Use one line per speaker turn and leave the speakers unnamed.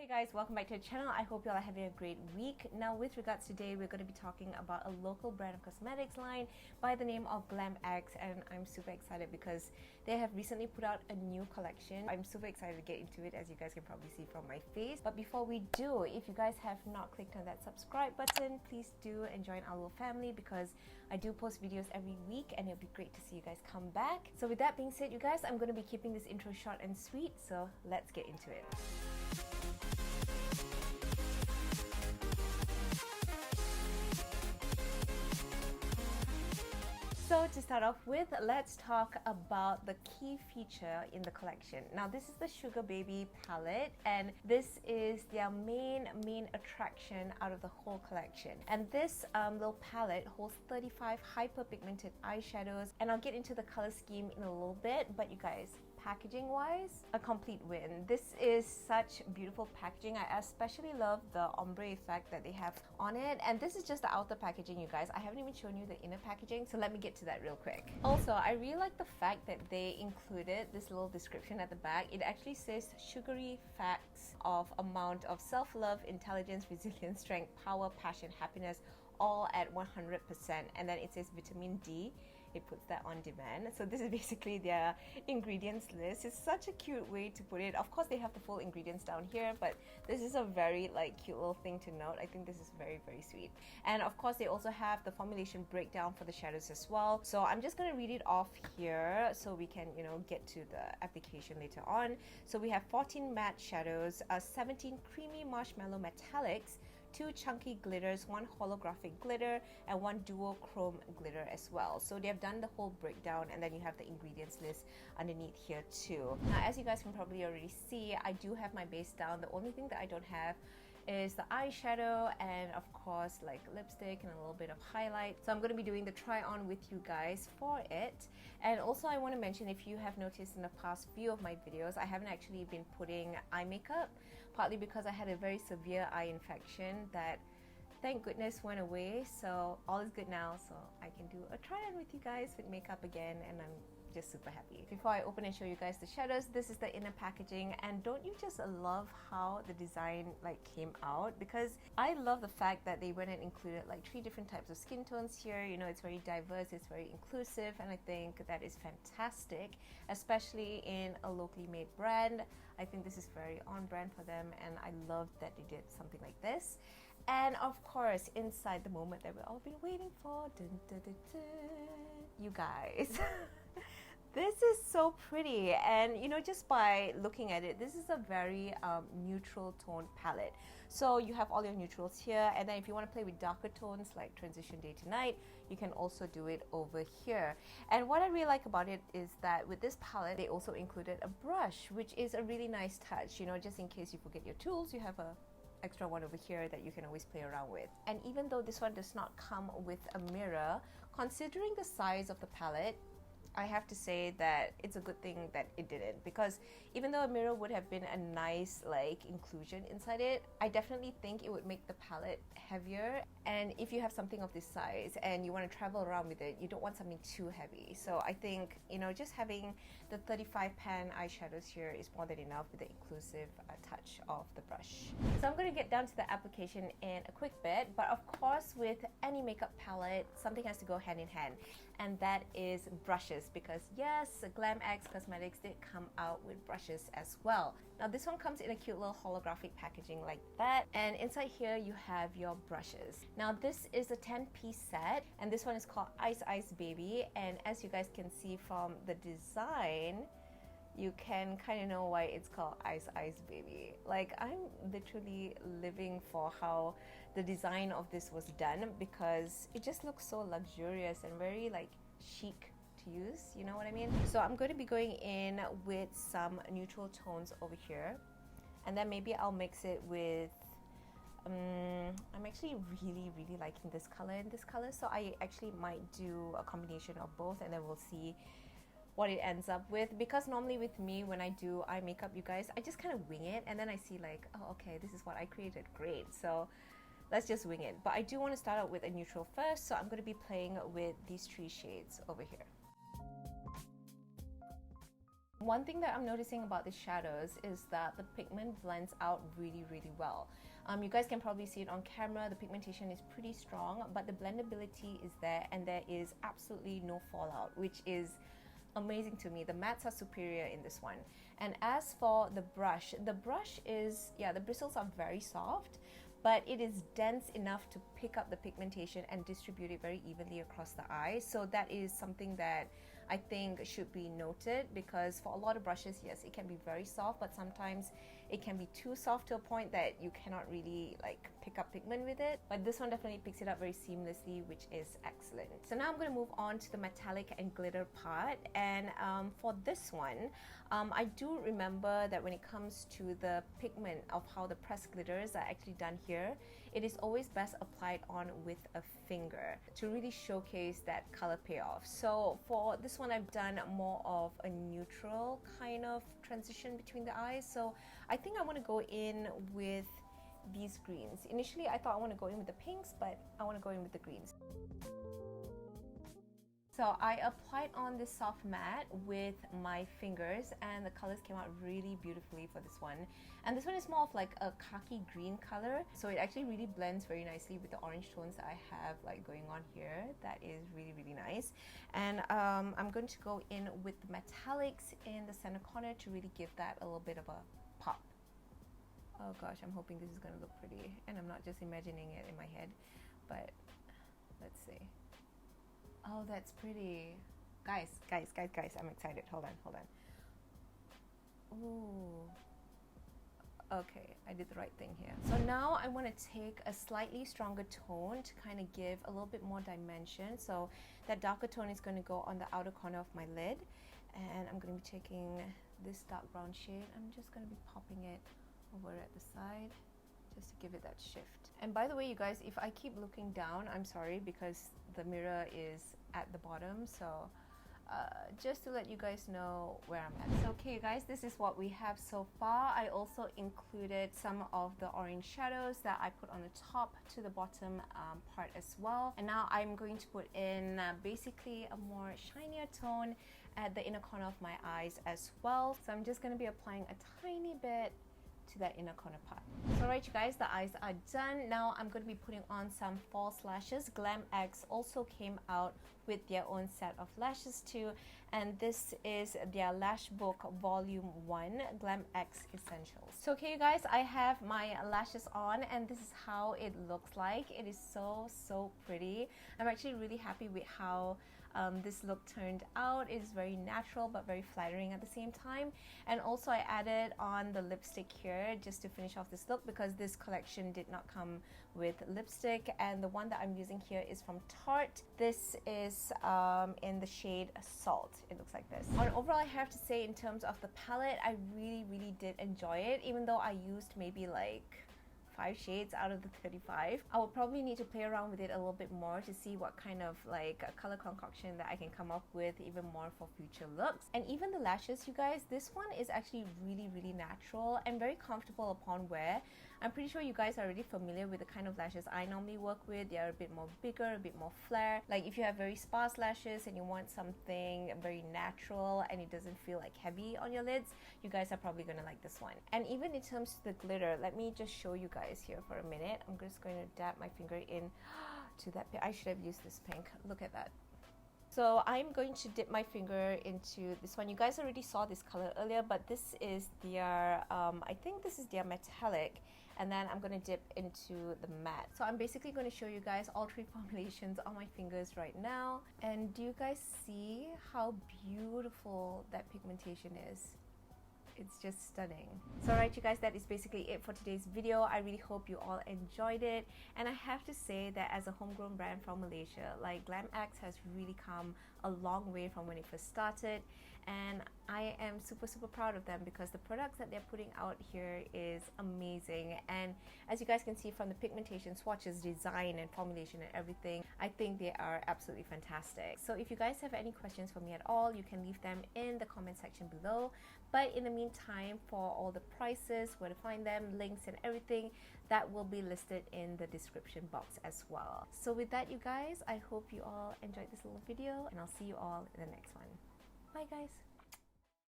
Hey guys, welcome back to the channel. I hope you all are having a great week. Now with regards today, we're going to be talking about a local brand of cosmetics line by the name of Glam X, and I'm super excited because they have recently put out a new collection. I'm super excited to get into it, as you guys can probably see from my face. But before we do, if you guys have not clicked on that subscribe button, please do and join our little family because I do post videos every week and it'll be great to see you guys come back. So with that being said, you guys, I'm going to be keeping this intro short and sweet, so let's get into it. So to start off with, let's talk about the key feature in the collection. Now this is the Sugar Baby palette, and this is their main attraction out of the whole collection. And this little palette holds 35 hyperpigmented eyeshadows, and I'll get into the color scheme in a little bit, but you guys, packaging wise, a complete win. This is such beautiful packaging. I especially love the ombre effect that they have on it, and this is just the outer packaging, you guys. I haven't even shown you the inner packaging, so let me get to that real quick. Also, I really like the fact that they included this little description at the back. It actually says sugary facts of amount of self-love, intelligence, resilience, strength, power, passion, happiness, all at 100%, and then it says vitamin D. It puts that on demand. So this is basically their ingredients list. It's such a cute way to put it. Of course they have the full ingredients down here, but this is a very cute little thing to note. I think this is very sweet. And of course they also have the formulation breakdown for the shadows as well. So I'm just going to read it off here so we can get to the application later on. So we have 14 matte shadows, 17 creamy marshmallow metallics, 2 chunky glitters, 1 holographic glitter, and 1 duochrome glitter as well. So they have done the whole breakdown, and then you have the ingredients list underneath here too. Now as you guys can probably already see, I do have my base down. The only thing that I don't have is the eyeshadow and of course lipstick and a little bit of highlight. So I'm going to be doing the try on with you guys for it. And also I want to mention, if you have noticed in the past few of my videos, I haven't actually been putting eye makeup, partly because I had a very severe eye infection that thank goodness went away. So all is good now, so I can do a try on with you guys with makeup again, and I'm just super happy. Before I open and show you guys the shadows, this is the inner packaging, and don't you just love how the design came out? Because I love the fact that they went and included 3 different types of skin tones here. It's very diverse, it's very inclusive, and I think that is fantastic, especially in a locally made brand. I think this is very on brand for them, and I love that they did something like this. And of course, inside, the moment that we've all been waiting for, dun, dun, dun, dun, you guys. This is so pretty, and just by looking at it, this is a very neutral tone palette. So you have all your neutrals here, and then if you want to play with darker tones like transition day to night, you can also do it over here. And what I really like about it is that with this palette, they also included a brush, which is a really nice touch. Just in case you forget your tools, you have a extra one over here that you can always play around with. And even though this one does not come with a mirror, considering the size of the palette, I have to say that it's a good thing that it didn't, because even though a mirror would have been a nice inclusion inside it, I definitely think it would make the palette heavier. And if you have something of this size and you want to travel around with it, you don't want something too heavy. So I think just having the 35 pan eyeshadows here is more than enough with the inclusive touch of the brush. So I'm going to get down to the application in a quick bit, but of course with any makeup palette, something has to go hand in hand, and that is brushes. Because yes, Glam X Cosmetics did come out with brushes as well. Now this one comes in a cute little holographic packaging like that, and inside here you have your brushes. Now this is a 10-piece set, and this one is called Ice Ice Baby, and as you guys can see from the design, you can kind of know why it's called Ice Ice Baby. I'm literally living for how the design of this was done, because it just looks so luxurious and very chic to use, you know what I mean? So I'm going to be going in with some neutral tones over here, and then maybe I'll mix it with I'm actually really liking this color and this color, so I actually might do a combination of both, and then we'll see what it ends up with. Because normally with me, when I do eye makeup, you guys, I just kind of wing it, and then I see oh, okay, this is what I created, great, so let's just wing it. But I do want to start out with a neutral first, so I'm going to be playing with these 3 shades over here. One thing that I'm noticing about the shadows is that the pigment blends out really, really well. You guys can probably see it on camera. The pigmentation is pretty strong, but the blendability is there, and there is absolutely no fallout, which is amazing to me. The mattes are superior in this one. And as for the brush is, yeah, the bristles are very soft, but it is dense enough to pick up the pigmentation and distribute it very evenly across the eye. So that is something that I think should be noted, because for a lot of brushes, yes, it can be very soft, but sometimes it can be too soft to a point that you cannot really like pick up pigment with it. But this one definitely picks it up very seamlessly, which is excellent. So now I'm going to move on to the metallic and glitter part. And for this one, I do remember that when it comes to the pigment of how the pressed glitters are actually done here, it is always best applied on with a finger to really showcase that color payoff. So for this one, I've done more of a neutral kind of transition between the eyes. So I think I want to go in with these greens. Initially, I thought I want to go in with the pinks, but I want to go in with the greens. So I applied on this soft matte with my fingers, and the colors came out really beautifully for this one. And this one is more of like a khaki green color, so it actually really blends very nicely with the orange tones that I have like going on here. That is really, really nice. And I'm going to go in with the metallics in the center corner to really give that a little bit of a pop. Oh gosh, I'm hoping this is going to look pretty, and I'm not just imagining it in my head, but let's see. Oh, that's pretty. Guys, I'm excited. Hold on. Ooh. Okay, I did the right thing here. So now I want to take a slightly stronger tone to kind of give a little bit more dimension. So that darker tone is going to go on the outer corner of my lid. And I'm going to be taking this dark brown shade. I'm just going to be popping it over at the side, just to give it that shift. And by the way, you guys, if I keep looking down, I'm sorry, because the mirror is at the bottom. So just to let you guys know where I'm at. So okay, you guys, this is what we have so far. I also included some of the orange shadows that I put on the top to the bottom part as well. And now I'm going to put in basically a more shinier tone at the inner corner of my eyes as well. So I'm just going to be applying a tiny bit to that inner corner part. So right, you guys, the eyes are done. Now I'm going to be putting on some false lashes. Glam X also came out with their own set of lashes too, and this is their lash book volume 1, Glam X Essentials. So okay, you guys, I have my lashes on, and this is how it looks like. It is so pretty. I'm actually really happy with how this look turned out. It is very natural but very flattering at the same time. And also I added on the lipstick here just to finish off this look, because this collection did not come with lipstick, and the one that I'm using here is from Tarte. This is in the shade Salt. It looks like this. On overall, I have to say, in terms of the palette, I really did enjoy it, even though I used maybe like 5 shades out of the 35. I will probably need to play around with it a little bit more to see what kind of like a color concoction that I can come up with even more for future looks. And even the lashes, you guys, this one is actually really natural and very comfortable upon wear. I'm pretty sure you guys are already familiar with the kind of lashes I normally work with. They are a bit more bigger, a bit more flare. Like if you have very sparse lashes and you want something very natural and it doesn't feel like heavy on your lids, you guys are probably gonna like this one. And even in terms of the glitter, let me just show you guys here for a minute. I'm just going to dab my finger in to that. I should have used this pink. Look at that. So I'm going to dip my finger into this one. You guys already saw this color earlier, but this is their, I think this is their metallic. And then I'm going to dip into the matte. So I'm basically going to show you guys all 3 formulations on my fingers right now. And do you guys see how beautiful that pigmentation is? It's just stunning. So alright, you guys, that is basically it for today's video. I really hope you all enjoyed it. And I have to say that as a homegrown brand from Malaysia, like Glam X has really come a long way from when it first started. And I am super proud of them, because the products that they're putting out here is amazing. And as you guys can see from the pigmentation swatches, design and formulation and everything, I think they are absolutely fantastic. So if you guys have any questions for me at all, you can leave them in the comment section below. But in the meantime, for all the prices, where to find them, links and everything, that will be listed in the description box as well. So with that, you guys, I hope you all enjoyed this little video, and I'll see you all in the next one. Bye guys.